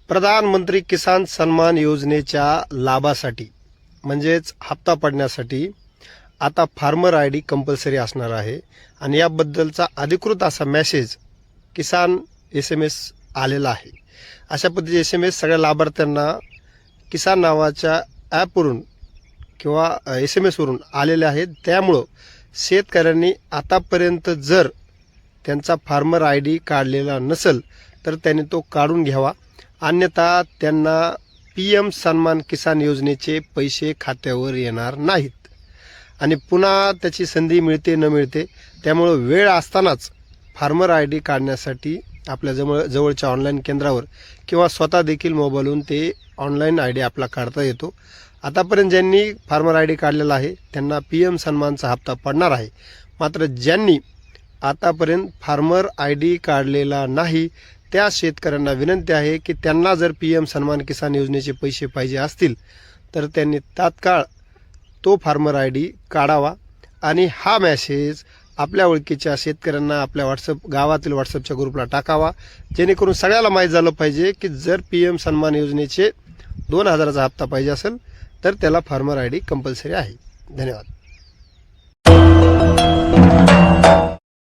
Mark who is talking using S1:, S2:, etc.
S1: प्रधानमंत्री किसान सन्मान योजनेच्या लाभासाठी म्हणजेच हप्ता पडण्यासाठी आता फार्मर आय डी कंपल्सरी असणार आहे आणि याबद्दलचा अधिकृत असा मेसेज किसान SMS आलेला आहे। अशा पद्धतीचे SMS सगळ्या लाभार्थ्यांना किसान नावाच्या ॲपवरून किंवा SMS वरून आलेले आहेत। त्यामुळं शेतकऱ्यांनी आतापर्यंत जर त्यांचा फार्मर आय डी काढलेला नसेल तर त्यांनी तो काढून घ्यावा, अन्यथा त्यांना PM सन्मान किसान योजनेचे पैसे खात्यावर येणार नाहीत आणि पुन्हा त्याची संधी मिळते न मिळते। त्यामुळे वेळ असतानाच फार्मर आय डी काढण्यासाठी आपल्या जवळच्या ऑनलाईन केंद्रावर किंवा स्वतः देखील मोबाईलवरून ते ऑनलाईन आय डी आपला काढता येतो। आतापर्यंत ज्यांनी फार्मर आय डी काढलेला आहे त्यांना PM सन्मानचा हप्ता पडणार आहे। मात्र ज्यांनी आतापर्यंत फार्मर आय डी काढलेला नाही त्या शेतकऱ्यांना विनंती आहे की त्यांना जर PM सन्मान किसान योजनेचे पैसे पाहिजे असतील तर त्यांनी तात्काळ तो फार्मर आय डी काढावा आणि हा मेसेज आपल्या ओळखीच्या शेतकऱ्यांना आपल्या गावातील व्हॉट्सअपच्या ग्रुपला टाकावा, जेणेकरून सगळ्याला माहीत झालं पाहिजे की जर PM सन्मान योजनेचे 2000चा हप्ता पाहिजे असेल तर त्याला फार्मर आय डी कंपल्सरी आहे। धन्यवाद।